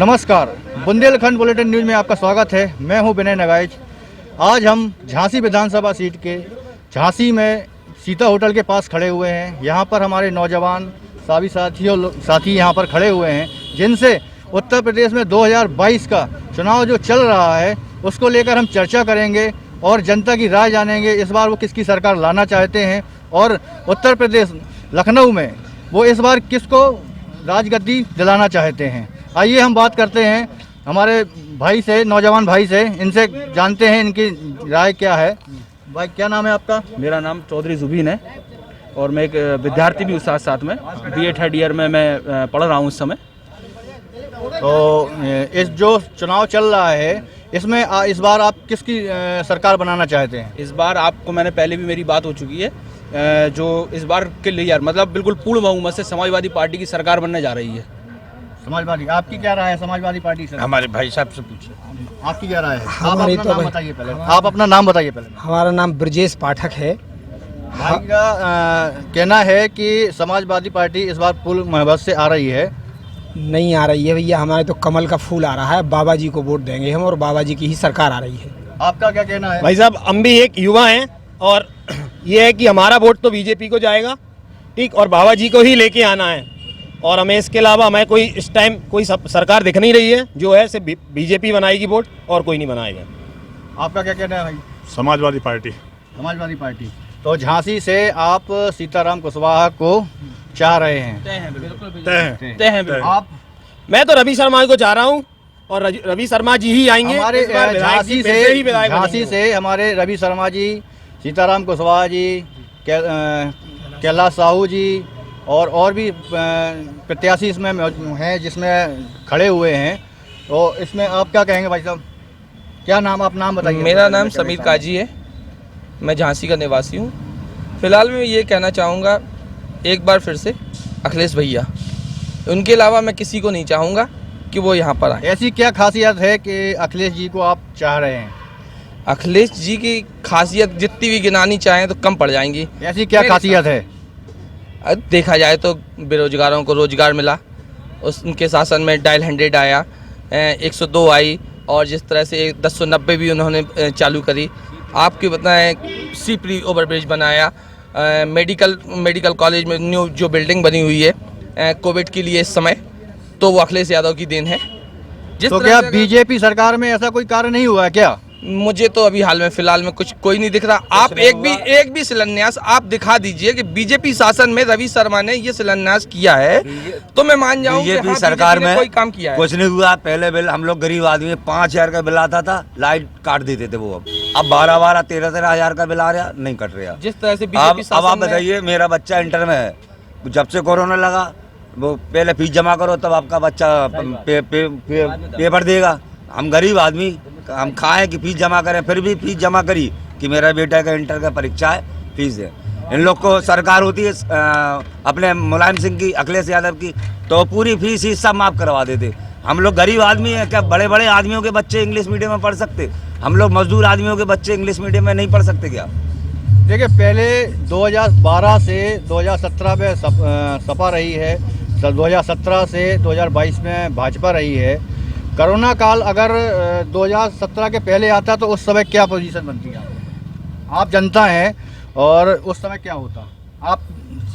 नमस्कार, Bundelkhand bulletin news में आपका स्वागत है। मैं हूं विनय नगाइच। आज हम झांसी विधानसभा सीट के झांसी में सीता होटल के पास खड़े हुए हैं। यहां पर हमारे नौजवान सभी साथी यहां पर खड़े हुए हैं, जिनसे उत्तर प्रदेश में 2022 का चुनाव जो चल रहा है उसको लेकर हम चर्चा करेंगे और जनता की राय जानेंगे। इस बार वो किसकी सरकार लाना चाहते हैं और उत्तर प्रदेश लखनऊ में वो इस बार किसको राजगद्दी दिलाना चाहते हैं। आइए हम बात करते हैं हमारे भाई से, नौजवान भाई से, इनसे जानते हैं इनकी राय क्या है। भाई क्या नाम है आपका? मेरा नाम चौधरी जुबीन है और मैं एक विद्यार्थी भी हूँ साथ में। बीए थर्ड ईयर में मैं पढ़ रहा हूँ इस समय। तो इस जो चुनाव चल रहा है इसमें इस बार आप किसकी सरकार बनाना चाहते हैं? इस बार आपको मैंने पहले भी मेरी बात हो चुकी है, जो इस बार के लिए यार मतलब बिल्कुल पूर्ण बहुमत से समाजवादी पार्टी की सरकार बनने जा रही है। समाजवादी, आपकी क्या राय है समाजवादी पार्टी से? हमारे भाई साहब से पूछिए, आपकी क्या राय है? आप हमारी अपना तो नाम बताइए पहले। आप अपना नाम बताइए पहले। हमारा नाम ब्रजेश पाठक है। भाई का कहना है कि समाजवादी पार्टी इस बार पूर्ण बहुमत से आ रही है। नहीं आ रही है भैया, हमारे तो कमल का फूल आ रहा है। बाबा जी को वोट देंगे हम और बाबा जी की ही सरकार आ रही है। आपका क्या कहना है? भाई साहब, हम भी एक युवा हैं और ये है कि हमारा वोट तो बीजेपी को जाएगा, ठीक, और बाबा जी को ही लेके आना है। और हमें इसके अलावा हमें कोई इस टाइम कोई सरकार दिख नहीं रही है। जो है सिर्फ बीजेपी बनाएगी वोट और कोई नहीं बनाएगा। आपका क्या कहना है भाई? समाजवादी पार्टी। समाजवादी पार्टी। तो झांसी से आप सीताराम कुशवाहा को चाह रहे हैं? तय है। आप? मैं तो रवि शर्मा को चाह रहा हूँ और रवि शर्मा जी ही आएंगे। हमारे झांसी से हमारे रवि शर्मा जी, सीताराम कुशवाहा जी, कैलाश साहू जी और भी प्रत्याशी इसमें हैं जिसमें खड़े हुए हैं। तो इसमें आप क्या कहेंगे भाई साहब? क्या नाम, आप नाम बताइए। मेरा नाम समीर काजी है, मैं झांसी का निवासी हूँ। फिलहाल मैं ये कहना चाहूँगा एक बार फिर से अखिलेश भैया, उनके अलावा मैं किसी को नहीं चाहूँगा कि वो यहाँ पर आए। ऐसी क्या खासियत है कि अखिलेश जी को आप चाह रहे हैं? अखिलेश जी की खासियत जितनी भी गिनानी चाहें तो कम पड़ जाएंगी। ऐसी क्या खासियत है? देखा जाए तो बेरोजगारों को रोजगार मिला, उनके शासन में डायल 100 आया, 102 आई, और जिस तरह से 1090 भी उन्होंने चालू करी। आपके बताएं सी प्री ओवरब्रिज बनाया, मेडिकल कॉलेज में न्यू जो बिल्डिंग बनी हुई है कोविड के लिए इस समय, तो वो अखिलेश यादव की देन है। तो क्या बीजेपी सरकार में ऐसा कोई कार्य नहीं हुआ है क्या? मुझे तो अभी हाल में फिलहाल में कुछ कोई नहीं दिख रहा। आप एक भी शिलान्यास आप दिखा दीजिए कि बीजेपी शासन में रवि शर्मा ने ये शिलान्यास किया है तो मैं मान जाऊं कि हाँ, सरकार में कोई काम किया है। कुछ नहीं हुआ। पहले बिल हम लोग गरीब आदमी 5,000 का बिल आता था, लाइट काट देते थे वो। अब 12-12, 13-13 हजार का बिल आ रहा, नहीं कट रहा। जिस तरह से बीजेपी अब आप बताइए, मेरा बच्चा इंटर में है, जब से कोरोना लगा वो पहले फीस जमा करो तब आपका बच्चा पेपर देगा। हम गरीब आदमी, हम खाएं कि फीस जमा करें, फिर भी फीस जमा करी कि मेरा बेटा का इंटर का परीक्षा है, फीस है। इन लोग को सरकार होती है अपने मुलायम सिंह की, अखिलेश यादव की, तो पूरी फीस ही सब माफ करवा देते। हम लोग गरीब आदमी हैं, क्या बड़े बड़े आदमियों के बच्चे इंग्लिश मीडियम में पढ़ सकते? हम लोग मजदूर आदमियों के बच्चे इंग्लिश मीडियम में नहीं पढ़ सकते क्या? देखिए, पहले 2012 से 2017 में सपा रही है, 2017 से 2022 में भाजपा रही है। कोरोना काल अगर 2017 के पहले आता तो उस समय क्या पोजीशन बनती है? आप जनता हैं और उस समय क्या होता, आप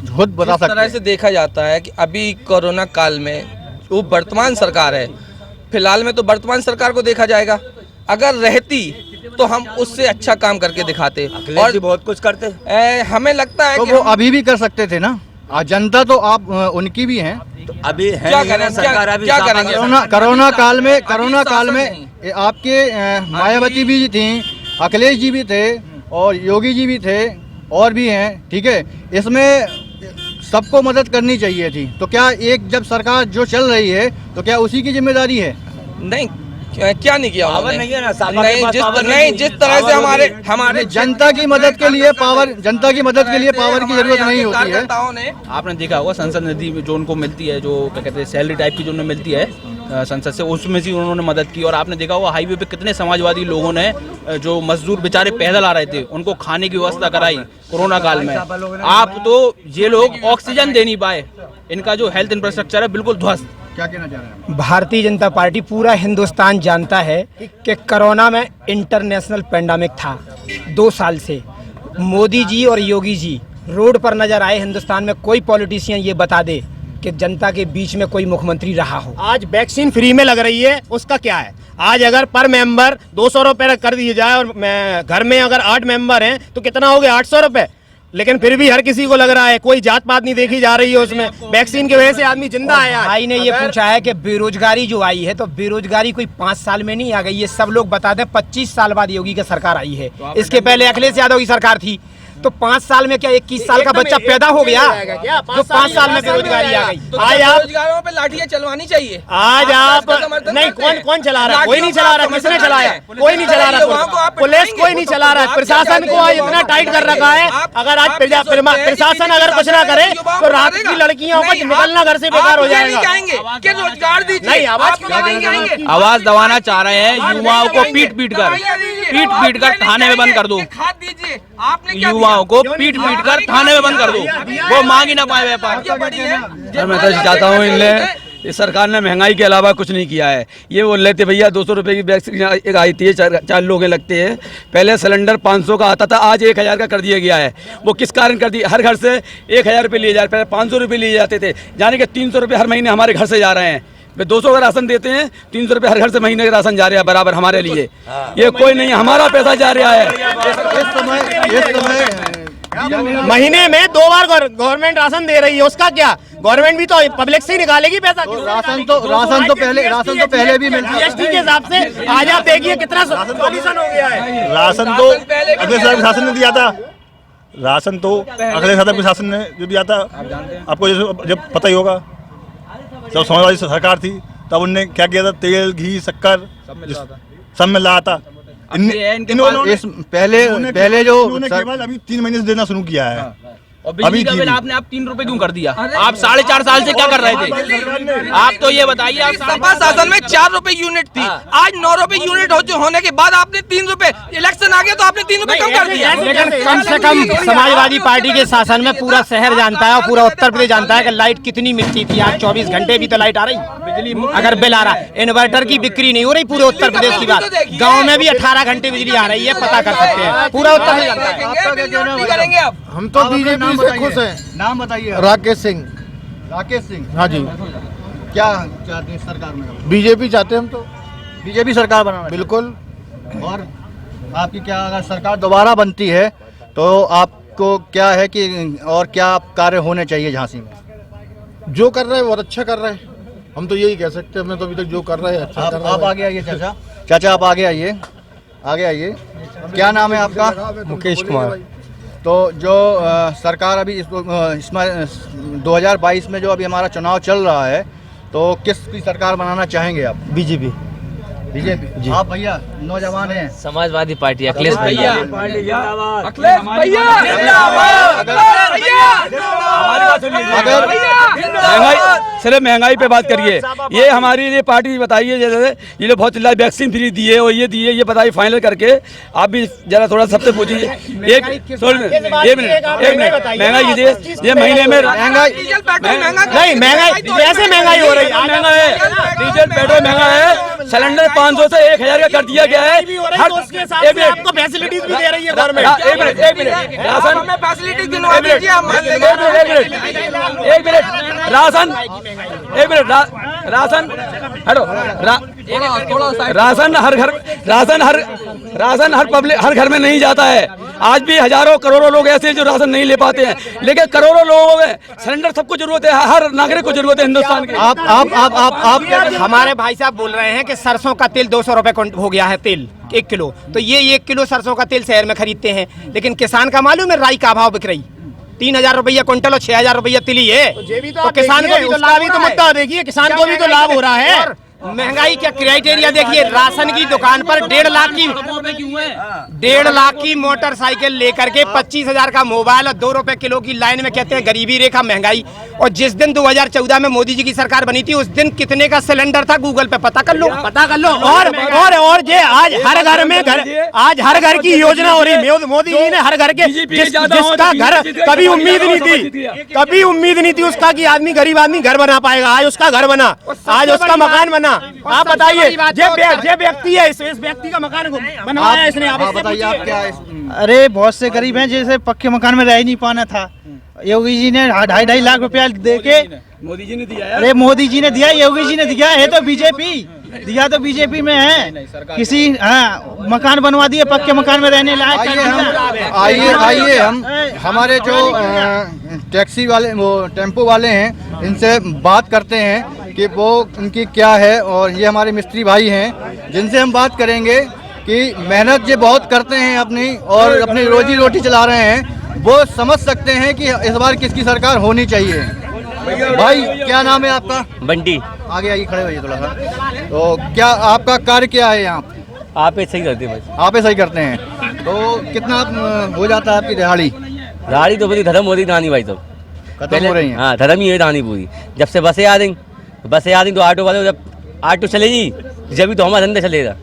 खुद बता सकते हैं। इस तरह से देखा जाता है कि अभी कोरोना काल में वो वर्तमान सरकार है, फिलहाल में तो वर्तमान सरकार को देखा जाएगा। अगर रहती तो हम उससे अच्छा काम करके दिखाते और बहुत कुछ करते। हमें लगता है तो कि वो अभी भी कर सकते थे ना। जनता तो आप उनकी भी हैं। तो अभी है क्या करें, सरकार अभी क्या करेंगे? कोरोना काल में आपके मायावती भी थी, अखिलेश जी भी थे और योगी जी भी थे और भी हैं, ठीक है। इसमें सबको मदद करनी चाहिए थी। तो क्या एक जब सरकार जो चल रही है तो क्या उसी की जिम्मेदारी है? नहीं, क्या नहीं किया उन्होंने? नहीं है ना, जिस तरह से हमारे जनता की मदद के लिए पावर की जरूरत नहीं होती है। आपने देखा होगा संसद निधि जो उनको मिलती है, जो क्या कहते हैं सैलरी टाइप की जो उन्हें मिलती है संसद से, उसमें से उन्होंने मदद की। और आपने देखा होगा हाईवे पे कितने समाजवादी लोगों ने, जो मजदूर बेचारे पैदल आ रहे थे, उनको खाने की व्यवस्था कराई कोरोना काल में। आप तो ये लोग ऑक्सीजन दे नहीं पाए, इनका जो हेल्थ इंफ्रास्ट्रक्चर है बिल्कुल ध्वस्त। क्या कहना चाह रहे हैं? भारतीय जनता पार्टी पूरा हिंदुस्तान जानता है कि कोरोना में इंटरनेशनल पेंडेमिक था 2 साल से। मोदी जी और योगी जी रोड पर नजर आए, हिंदुस्तान में कोई पॉलिटिशियन ये बता दे कि जनता के बीच में कोई मुख्यमंत्री रहा हो। आज वैक्सीन फ्री में लग रही है, उसका क्या है? आज अगर पर मेंबर 200 रुपये कर दिए जाए और घर में अगर 8 मेंबर हैं तो कितना हो गया? 800 रुपये। लेकिन फिर भी हर किसी को लग रहा है, कोई जात पात नहीं देखी जा रही है उसमें। वैक्सीन की वजह से आदमी जिंदा आया है। भाई ने ये पूछा है कि बेरोजगारी जो आई है, तो बेरोजगारी कोई 5 साल में नहीं आ गई। ये सब लोग बताते हैं 25 साल बाद योगी की सरकार आई है। इसके पहले अखिलेश यादव की सरकार थी। तो 5 साल में क्या 21 साल का बच्चा पैदा हो गया जो 5 साल में बेरोजगारी आ गई? आज आप बेरोजगारों पे लाठियां चलवानी चाहिए। आज आप नहीं, कौन चला रहा है? कोई नहीं चला रहा। किसने चलाया? कोई नहीं चला रहा। पुलिस कोई नहीं चला रहा है। प्रशासन को आज इतना टाइट कर रखा है, अगर आज प्रशासन अगर कुछ ना करे तो रात की लड़कियों को निकलना घर से बेकार हो जाएगा। रोजगार दीजिए। नहीं, आवाज आवाज दबाना चाह रहे हैं युवाओं को पीट कर थाने में बंद कर दो। युवाओं को पीट कर थाने में बंद कर दो, वो मांग ही ना पाए व्यापार। मैं तो चाहता हूँ इनने इस सरकार ने महंगाई के अलावा कुछ नहीं किया है। ये बोल रहे थे भैया 200 रुपये की वैक्सीन एक आई थी, 4 लोग लगते हैं। पहले सिलेंडर 500 का आता था, आज 1000 का कर दिया गया है। वो किस कारण कर दिया? हर घर से 1000 रुपये लिए जा रहे, पहले 500 रुपये लिए जाते थे, यानी कि 300 रुपये हर महीने हमारे घर से जा रहे हैं। वे 200 का राशन देते हैं, 300 रुपये हर घर से महीने का राशन जा रहा है बराबर हमारे लिए। ये कोई नहीं, हमारा पैसा जा रहा है। इस समय महीने में 2 बार गवर्नमेंट राशन दे रही है, उसका क्या? गवर्नमेंट भी तो पब्लिक से ही निकालेगी पैसा। राशन तो पहले भी मिलता है। जीएसटी के हिसाब से आज आप देखिए कितना सॉल्यूशन हो गया है। राशन तो अगले साल शासन ने दिया था। राशन तो अगले साल शासन ने जो दिया था, आपको जब पता ही होगा, जब समाजवादी सरकार थी तब उनने क्या किया था? तेल, घी, शक्कर सब में लाया था। पहले जो केवल अभी 3 महीने से देना शुरू किया है। और बिजली का बिल आपने 3 रुपए क्यों कर दिया? आप 4.5 साल से क्या कर रहे थे? आप तो ये बताइए। आप सपा शासन में 4 रुपए यूनिट थी, आज 9 रुपए यूनिट होने के बाद आपने 3 रुपए, इलेक्शन आ गया तो आपने 3 रुपए कम कर दिया। लेकिन कम से कम समाजवादी पार्टी के शासन में पूरा शहर जानता है और पूरा उत्तर प्रदेश जानता है कि लाइट कितनी मिलती थी। आज 24 घंटे भी तो लाइट आ रही, बिजली अगर बिल आ रहा है। इन्वर्टर की बिक्री नहीं हो रही पूरे उत्तर प्रदेश की बात। गाँव में भी 18 घंटे बिजली आ रही है, पता कर सकते हैं। पूरा उत्तर प्रदेश जानता है। आपका क्या कहना है? करेंगे आप? हम तो बीजेपी से खुश हैं। नाम बताइए। राकेश सिंह। राकेश सिंह, हाँ जी। क्या चाहते हैं सरकार में? बीजेपी चाहते हैं हम तो। बीजेपी सरकार बनाना बिल्कुल। और आपकी क्या, अगर सरकार दोबारा बनती है तो आपको क्या है कि और क्या कार्य होने चाहिए झांसी में? जो कर रहे हैं बहुत अच्छा कर रहे हैं, हम तो यही कह सकते हैं। हमने तो अभी तक जो कर रहे हैं अच्छा कर रहे हैं। आप आगे आइए चाचा आप आगे आइए, आगे आइए। क्या नाम है आपका? मुकेश कुमार। तो जो सरकार अभी इसमें 2022 में जो अभी हमारा चुनाव चल रहा है, तो किसकी सरकार बनाना चाहेंगे आप? बीजेपी। बीजेपी। आप भैया नौजवान हैं। समाजवादी पार्टी, अखिलेश भैया। अगर महंगाई, सिर्फ महंगाई पे बात करिए। ये हमारी ये पार्टी बताइए, जैसे ये लोग बहुत चिल्ला वैक्सीन फ्री दिए और ये दिए, ये बताइए फाइनल करके। आप भी जरा थोड़ा सबसे पूछिए। एक मिनट महंगाई कीजिए। ये महीने में महंगाई नहीं, महंगाई ऐसे महंगाई हो रही है। महंगा है, डीजल पेट्रोल महंगा है। सिलेंडर 500 से 1000 का कर दिया गया है। हर एक मिनट, आपको फैसिलिटीज भी दे रही है गवर्नमेंट। एक मिनट राशन में फैसिलिटी दिलवा दीजिए। एक मिनट राशन, एक मिनट राशन, हेलो राशन हर पब्लिक हर घर में नहीं जाता है। आज भी हजारों करोड़ों लोग ऐसे जो राशन नहीं ले पाते हैं, लेकिन करोड़ों लोगों में सिलेंडर सबको जरूरत है, हर नागरिक को जरूरत है हिंदुस्तान की। आप हमारे भाई साहब बोल रहे हैं कि सरसों का तेल 200 रुपए हो गया है तेल 1 किलो। तो ये 1 किलो सरसों का तेल शहर में खरीदते हैं, लेकिन किसान का मालूम है राई का भाव बिक रही 3000 रुपया क्विंटल और 6000 रुपया तिली है। तो किसान को भी तो लाभ, भी तो मुद्दा देखिए, किसान को भी तो लाभ हो रहा है। महंगाई क्या क्राइटेरिया देखिए, राशन की दुकान पर 1.5 लाख की मोटरसाइकिल लेकर के 25,000 का मोबाइल और 2 रुपए किलो की लाइन में कहते हैं गरीबी रेखा महंगाई। और जिस दिन 2014 में मोदी जी की सरकार बनी थी उस दिन कितने का सिलेंडर था गूगल पे पता कर लो। और ये आज हर घर में आज हर घर की योजना हो रही। मोदी जी ने हर घर के जिसका घर कभी उम्मीद नहीं थी उसका कि आदमी गरीब आदमी घर बना पाएगा, आज उसका घर बना, आज उसका मकान बना। आप बताइए, ये व्यक्ति है, इस व्यक्ति का मकान बनवाया है इसने। आप बताइए आप क्या है? अरे बहुत से गरीब हैं जैसे पक्के मकान में रह नहीं पाना था, योगी जी ने 2.5 लाख रुपया दे के मोदी जी ने दिया। अरे मोदी जी ने दिया, योगी जी ने दिया है, तो बीजेपी दिया तो बीजेपी में है। किसी मकान बनवा दिए पक्के मकान में रहने लायक। आइए हम हमारे जो टैक्सी वाले वो टेम्पो वाले हैं इनसे बात करते हैं कि वो उनकी क्या है। और ये हमारे मिस्त्री भाई हैं जिनसे हम बात करेंगे कि मेहनत ये बहुत करते हैं अपनी और अपनी रोजी रोटी चला रहे हैं, वो समझ सकते हैं कि इस बार किसकी सरकार होनी चाहिए। भाई क्या नाम है आपका? बंटी। आगे आइए, खड़े होइए थोड़ा सा। तो क्या आपका कार्य क्या है यहाँ? आप ऐसे ही करते हैं बस। आप ऐसा ही करते हैं, तो कितना हो जाता है आपकी दिहाड़ी? दिहाड़ी तो पूरी धर्म हो रही रानी भाई सब खत्म हो रही है। हाँ धर्म ही है रानी पूरी। जब से बसें आ रही तो ऑटो वाले जब ऑटो चलेगी जब भी तो हमारा धंधा चलेगा।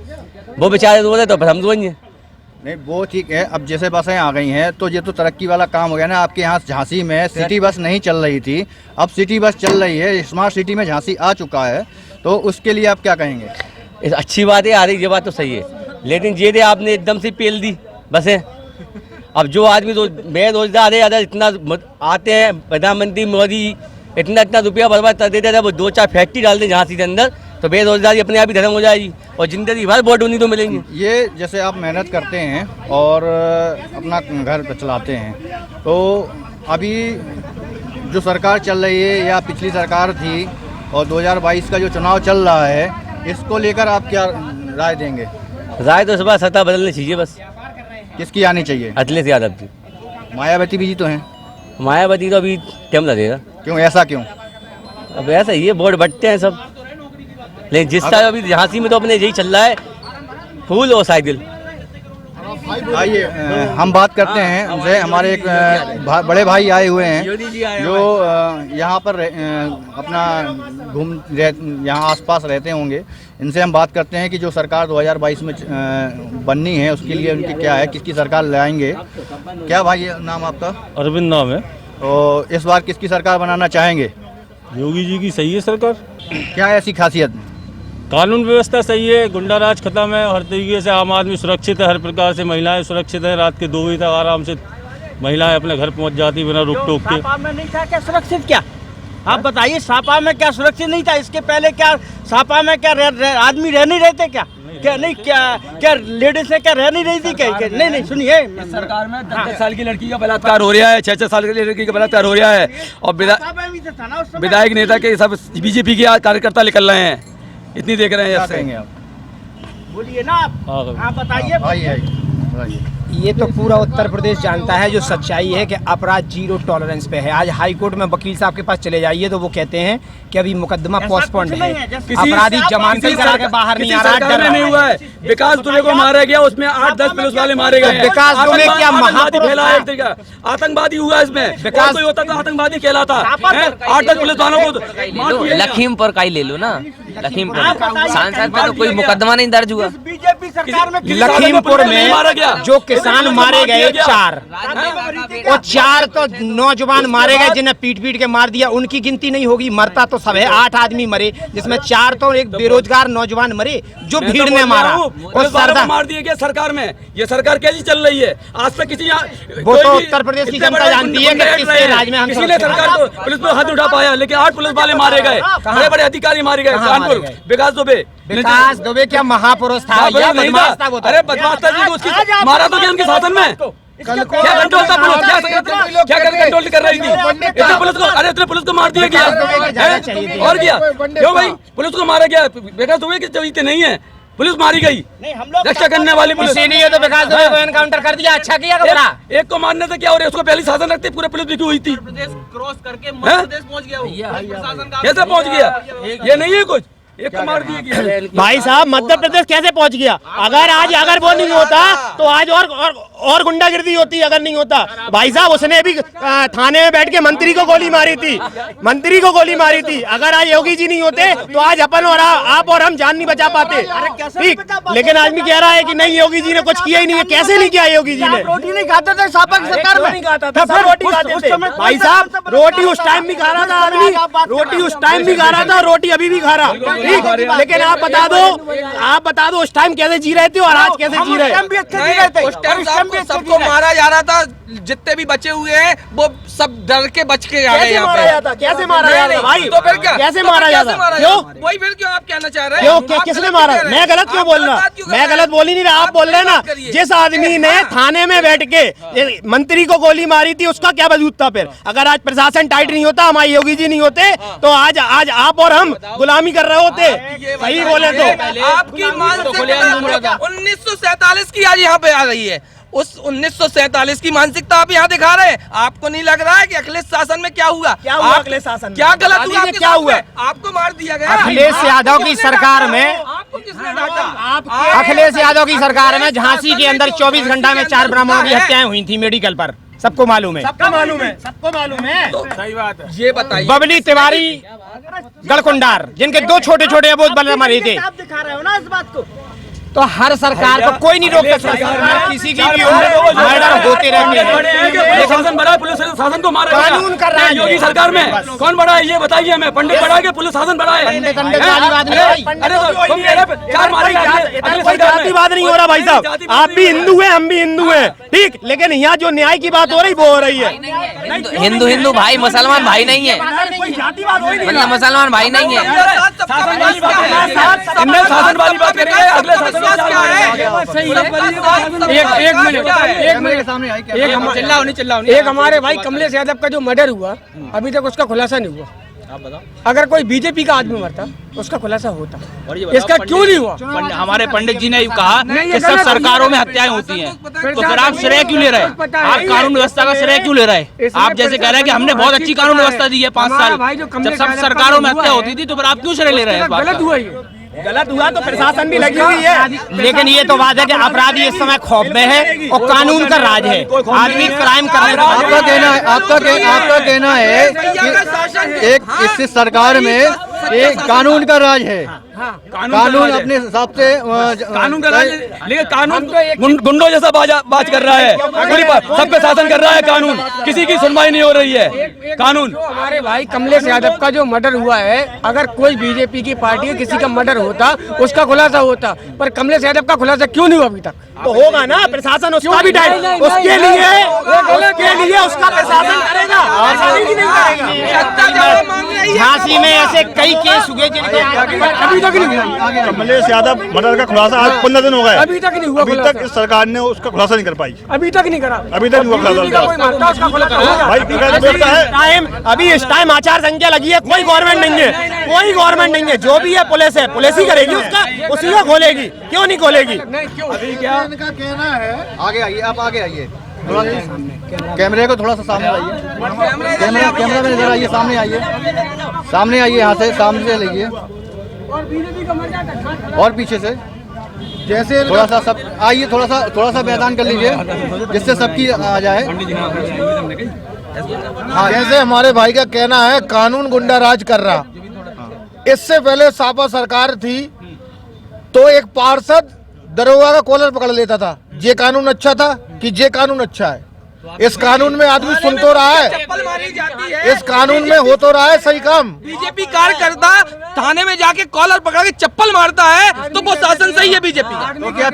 वो बेचारे रो रहे तो बस हम रोएंगे। नहीं वो ठीक है, अब जैसे बसें आ गई हैं तो ये तो तरक्की वाला काम हो गया ना। आपके यहाँ झांसी में सिटी बस नहीं चल रही थी, अब सिटी बस चल रही है, स्मार्ट सिटी में झांसी आ चुका है, तो उसके लिए आप क्या कहेंगे? अच्छी बात है, आ रही ये बात तो सही है, लेकिन ये आपने एकदम से पेल दी बसें। अब जो आदमी बेरोजगार है, इतना आते हैं प्रधानमंत्री मोदी इतना रुपया बर्बाद कर देते हैं, वो 2-4 फैक्ट्री डाल दें झांसी के अंदर तो बेरोजगारी अपने आप ही खत्म हो जाएगी और जिंदगी भर वोट उन्हीं तो मिलेंगे। ये जैसे आप मेहनत करते हैं और अपना घर चलाते हैं, तो अभी जो सरकार चल रही है या पिछली सरकार थी और 2022 का जो चुनाव चल रहा है, इसको लेकर आप क्या राय देंगे? राय तो सुबह सत्ता बदलनी चाहिए बस। किसकी आनी चाहिए? अखिलेश यादव की। मायावती भी जी तो हैं। मायावती तो अभी टाइम लगेगा। क्यों, ऐसा क्यों? अब ऐसा ही है, वोट बटते हैं सब, लेकिन जिस टाइम अभी झांसी में तो अपने यही चल रहा है, फूल और साइकिल। आइए हम बात करते हैं उनसे। हमारे एक बड़े भाई आए हुए हैं जो यहाँ पर अपना यहाँ आसपास रहते होंगे। इनसे हम बात करते हैं कि जो सरकार 2022 में बननी है उसके लिए उनकी क्या है, किसकी सरकार लाएंगे। क्या भाई नाम आपका? अरविंद नाम है। तो इस बार किसकी सरकार बनाना चाहेंगे? योगी जी की सही है सरकार। क्या ऐसी खासियत? कानून व्यवस्था सही है, गुंडाराज खत्म है, हर तरीके से आम आदमी सुरक्षित है, हर प्रकार से महिलाएं सुरक्षित हैं। रात के 2 बजे तक आराम से महिलाएं अपने घर पहुंच जाती बिना रुक टोक के। सापा में नहीं था क्या सुरक्षित? क्या आप बताइए, सापा में क्या सुरक्षित नहीं था? इसके पहले क्या सापा में क्या आदमी रह नहीं रहते क्या? क्या नहीं, क्या लेडीज से क्या रह नहीं रही थी? क्या नहीं सुनिए, सरकार में 10 साल की लड़की का बलात्कार हो रहा है, 6 साल की लड़की का बलात्कार हो रहा है और विधायक नेता के सब बीजेपी के कार्यकर्ता निकल रहे हैं, इतनी देख रहे हैं। क्या कहेंगे आप? बोलिए ना आप बताइए। ये तो पूरा उत्तर प्रदेश जानता है जो सच्चाई है कि अपराध 0 टॉलरेंस पे है। आज हाई कोर्ट में वकील साहब के पास चले जाइए तो वो कहते हैं कि अभी मुकदमा पोस्टपोन्ड है, अपराधी जमानत करा के बाहर नहीं आ रहा। डर नहीं हुआ है। विकास दुबे को मारा गया, उसमें 8-10 पुलिस वाले मारे गए। विकास दुबे क्या आतंकवादी हुआ इसमें? विकास कोई होता तो आतंकवादी कहलाता। 8-10 पुलिस वालों को लखीमपुर का ही ले लो ना, लखीमपुर सांसद पे तो कोई मुकदमा नहीं दर्ज हुआ। बीजेपी सरकार में लखीमपुर में जो किसान मारे गए 4 और 4 तो नौजवान मारे गए जिन्हें पीट के मार दिया, उनकी गिनती नहीं होगी। मरता तो सब है, 8 आदमी मरे जिसमें 4 तो एक बेरोजगार नौजवान मरे जो भीड़ ने मारा और सरदार मार दिए गया। सरकार में ये सरकार कैसी चल रही है? आज तक किसी वो तो उत्तर प्रदेश की जनता जानती है कि किसके राज में किसी ने सरकार को पुलिस पे हाथ उठा पाया, लेकिन 8 पुलिस वाले मारे गए, बड़े बड़े अधिकारी मारे गए। कानपुर विकास दुबे क्या महापुरुष था? अरे बदमाश था जी, उसकी मारा तो क्या उनके शासन में? क्या कंट्रोल था पुलिस? क्या कंट्रोल कर रही थी? इतने पुलिस को, अरे इतने पुलिस को मार दिया गया और क्या? क्यों भाई पुलिस को मारा गया? विकास दुबे की जरूरत नहीं है, पुलिस मारी गई, रक्षा करने वाली पुलिस। इसीलिए तो विकास दुबे को एनकाउंटर कर दिया। अच्छा किया बुरा? एक को मारने से क्या हो रहा है? उसको पहले शासन रखते पूरे पुलिस भी हुई थी। क्रॉस करके मध्य प्रदेश पहुंच गया वो। कैसे पहुंच गया? ये नहीं है कुछ। एक तो मार दिए भाई साहब मध्य प्रदेश कैसे पहुंच गया? अगर वो नहीं होता तो आज और गुंडागिर्दी होती अगर नहीं होता। भाई साहब उसने भी थाने में बैठ के मंत्री को गोली मारी थी। अगर आज योगी जी नहीं होते तो आज अपन और आप और हम जान नहीं बचा पाते। ठीक, लेकिन आदमी कह रहा है कि नहीं योगी जी ने कुछ किया ही नहीं है। कैसे नहीं किया योगी जी ने? रोटी नहीं खाते थे सपा की सरकार में, नहीं खाता था, सब रोटी खाते थे। भाई साहब रोटी उस टाइम भी खा रहा था आदमी, रोटी अभी भी खा रहा। ठीक, लेकिन आप बता दो उस टाइम कैसे जी रहे थे और आज कैसे जी रहे हैं? उस टाइम सबको मारा जा रहा था, जितने भी बचे हुए हैं वो सब डर के बच के आ गए यहाँ पे। कैसे मारा जाता भाई? तो फिर क्या? कैसे मारा जाता? क्यों? वही फिर क्यों आप कहना चाह रहे हैं? क्यों? किसने मारा? मैं गलत क्यों बोल रहा? मैं गलत बोल ही नहीं रहा, आप बोल रहे हैं ना। जिस आदमी ने थाने में बैठ के मंत्री को गोली मारी थी उसका क्या वजूद था फिर? अगर आज प्रशासन टाइट नहीं होता, हमारे योगी जी नहीं होते तो आज आप और हम गुलामी कर रहे होते। सही बोले तो आपकी मानसिकता 1947 की आज यहाँ पे आ रही है। उस 1947 की मानसिकता आप यहाँ दिखा रहे हैं। आपको नहीं लग रहा है कि अखिलेश शासन में क्या हुआ? अखिलेश शासन क्या गलत हुआ? क्या हुआ? आपको मार दिया गया। अखिलेश यादव की सरकार में, आपको किसने डांटा? अखिलेश यादव की सरकार में झांसी के अंदर 24 घंटा में 4 ब्राह्मणों की हत्याएं हुई थी मेडिकल पर। सबको मालूम है। सही बात है। ये बताइए, बबली तिवारी गढ़कुंडार जिनके 2 छोटे अबोध बल मरे थे। आप दिखा रहे हो ना इस बात को। तो हर सरकार को कोई नहीं रोक सकता, किसी की भी मर्डर होते रहते हैं। शासन बड़ा है, पुलिस शासन को मारा कानून कर रहा है योगी सरकार में। कौन बड़ा है ये बताइए हमें? पंडित बड़ा है कि पुलिस शासन बड़ा है? पंडित वाली बात नहीं। अरे तो तुम मेरे पे चार मारेंगे कोई जातिवाद नहीं हो रहा भाई साहब। आप भी हिंदू हैं, हम भी हिंदू हैं। ठीक, लेकिन यहाँ जो न्याय की बात हो रही वो हो रही है। हिंदू भाई मुसलमान भाई नहीं है, मतलब मुसलमान भाई नहीं है। शासन वाली बात करेंगे, अगले शासन एक मिनट, एक हमारे भाई कमलेश यादव का जो मर्डर हुआ अभी तक उसका खुलासा नहीं हुआ। आप बताओ। अगर कोई बीजेपी का आदमी मरता उसका खुलासा होता, और ये बताओ, इसका क्यों नहीं हुआ? हमारे पंडित जी ने कहा कि सब सरकारों में हत्याएं होती हैं, तो फिर आप श्रेय क्यों ले रहे हैं? आप कानून व्यवस्था का श्रेय क्यों ले रहे हैं? आप जैसे कह रहे हैं कि हमने बहुत अच्छी कानून व्यवस्था दी है 5 साल, जब सब सरकारों में हत्या होती थी तो फिर आप क्यों श्रेय ले रहे हैं? गलत हुआ तो प्रशासन भी लगी हुई है। लेकिन ये तो बात है कि अपराधी इस समय खौफ में है और कानून का राज है। आदमी क्राइम करने का आपका कहना है कि एक इस सरकार में एक कानून का राज है। कानून अपने हिसाब से कानून का राज, लेकिन कानून गुंडों जैसा बाज कर रहा है। सब पे शासन कर रहा है कानून, किसी की सुनवाई नहीं हो रही है। कानून हमारे भाई कमलेश यादव का जो मर्डर हुआ है, अगर कोई बीजेपी की पार्टी है किसी का मर्डर होता उसका खुलासा होता, पर कमलेश यादव का खुलासा क्यों नहीं हुआ अभी तक? तो होगा ना, प्रशासन उसका भी टाइट, उसके लिए उसका प्रशासन करेगा, ऐसा नहीं कि नहीं करेगा। झांसी में ऐसे कई केस हुए जिनके अभी तक नहीं हुआ। कमलेश यादव मर्डर का खुलासा आज 15 दिन हो गए, अभी तक नहीं हुआ। अभी तक इस सरकार ने उसका खुलासा नहीं कर पाई। अभी तक नहीं करा, अभी तक नहीं हुआ खुलासा। कोई मानता उसका खुलासा होगा। भाई अभी इस टाइम आचार संख्या लगी है, कोई गवर्नमेंट नहीं है, जो भी है पुलिस ही करेगी, उसका उसी को खोलेगी, क्यों नहीं खोलेगी? अभी क्या का कहना है? आगे आइए, आप आगे आइए, थोड़ा कैमरे को थोड़ा सा सामने लाइए, कैमरा में नजर आइए, सामने आइए, यहाँ से सामने से लीजिए और पीछे से, जैसे थोड़ा सा सब आइए, थोड़ा सा मैदान कर लीजिए जिससे सबकी आ जाए। हाँ, जैसे हमारे भाई का कहना है कानून गुंडा राज कर रहा। इससे पहले सापा सरकार थी तो एक पार्षद दरोगा का कॉलर पकड़ लेता था। ये कानून अच्छा था कि ये कानून अच्छा है? इस कानून में आदमी सुन तो रहा है, चप्पल मारी जाती है, इस कानून में हो तो रहा है सही काम। बीजेपी कार्यकर्ता थाने में जाके कॉलर पकड़ के चप्पल मारता है तो वो शासन सही है बीजेपी का? तो क्या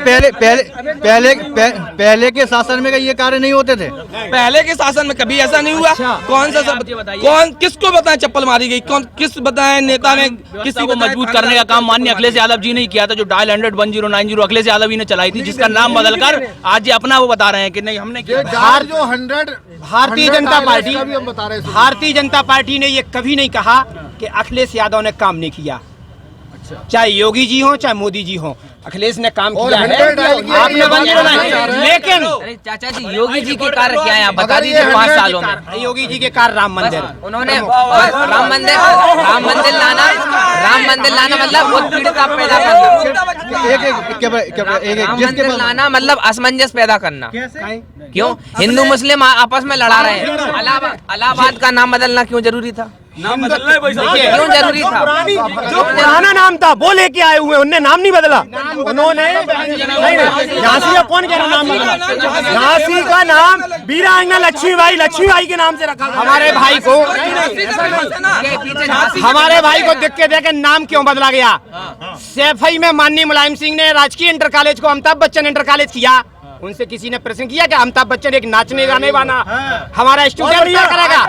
पहले के शासन में ये कार्य नहीं होते थे? पहले के शासन में कभी ऐसा नहीं हुआ। कौन सा कौन किसको बताए चप्पल मारी गई? कौन किस बताए नेता ने किसी को मजबूत करने का काम माननीय अखिलेश यादव जी ने किया था, जो डायल 100-1090 अखिलेश यादव जी ने चलाई थी, जिसका नाम बदलकर आज ये अपना वो बता रहे हैं कि नहीं हमने किया। भारतीय जनता पार्टी ने ये कभी नहीं कहा कि अखिलेश यादव ने काम नहीं किया, चाहे योगी जी हो चाहे मोदी जी हो। अखिलेश ने काम और किया है, 100 डायल किया, आपने ये मंदिर बात बनाए, बता रहे हैं। लेकिन अरे चाचा जी योगी जी के कार्य क्या है आप बता अगर दीजिए ये 5 100 सालों में। योगी जी के कार्य राम मंदिर, उन्होंने राम मंदिर लाना मतलब उत्पीड़ित पैदा करना। राम मंदिर लाना मतलब असमंजस पैदा करना। क्यों हिंदू मुस्लिम आपस में लड़ा रहे हैं? इलाहाबाद का नाम बदलना क्यों जरूरी था? क्यों जरूरी था? जो पुराना नाम था वो लेके आए हुए, उनने नाम नहीं बदला। उन्होंने नहीं, झांसी का कौन कह रहा नाम बदला? झांसी का नाम वीरांगना लक्ष्मीबाई के नाम से रखा। हमारे भाई को देख के देखे नाम क्यों बदला गया? सैफई में माननीय मुलायम सिंह ने राजकीय इंटर कॉलेज को अमिताभ बच्चन इंटर कॉलेज किया। उनसे किसी ने प्रश्न किया कि अमिताभ बच्चन एक नाचने गाने वाला हमारा स्टूडेंट क्या करेगा?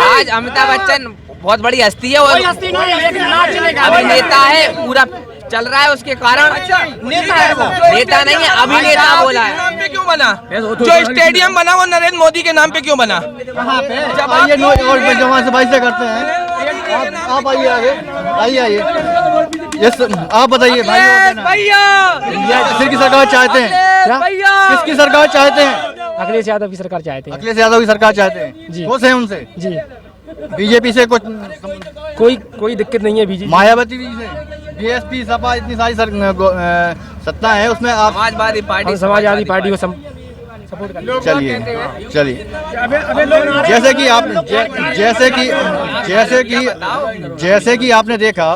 आज अमिताभ बच्चन बहुत बड़ी हस्ती है और हस्ती नहीं है, एक नाचने का अभिनेता है, पूरा चल रहा है उसके कारण। नेता है वो। नेता नहीं है, अभिनेता बोला है। नाम पे क्यों बना? जो स्टेडियम बना वो नरेंद्र मोदी के नाम पे क्यों बना? आइए और जवान से भाई से करते हैं। आप आइए आइए यस आप बताइए किसकी सरकार चाहते हैं? किसकी सरकार चाहते हैं? अखिलेश यादव की सरकार चाहते हैं। अखिलेश यादव की सरकार चाहते हैं जी। खुश हैं उनसे? जी, बीजेपी से कुछ कोई दिक्कत नहीं है। बीजेपी मायावती जी से, बीएसपी सपा इतनी सारी सत्ता है उसमें आप समाजवादी पार्टी समाजवादी पार्टी को चलिए जैसे कि आपने देखा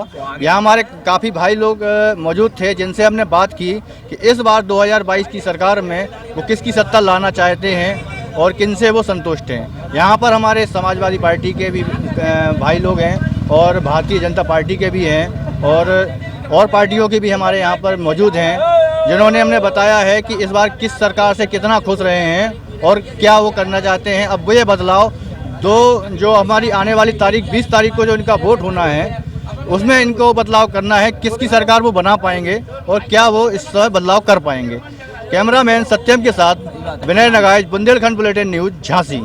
यहाँ हमारे काफ़ी भाई लोग मौजूद थे जिनसे हमने बात की कि इस बार 2022 की सरकार में वो किसकी सत्ता लाना चाहते हैं और किन से वो संतुष्ट हैं। यहाँ पर हमारे समाजवादी पार्टी के भी भाई लोग हैं और भारतीय जनता पार्टी के भी हैं और पार्टियों के भी हमारे यहाँ पर मौजूद हैं, जिन्होंने हमने बताया है कि इस बार किस सरकार से कितना खुश रहे हैं और क्या वो करना चाहते हैं। अब वो ये बदलाव जो हमारी आने वाली तारीख 20 तारीख को जो इनका वोट होना है उसमें इनको बदलाव करना है, किसकी सरकार वो बना पाएंगे और क्या वो इस समय बदलाव कर पाएंगे। कैमरामैन सत्यम के साथ विनय नगाइच, बुंदेलखंड बुलेटिन न्यूज़, झांसी।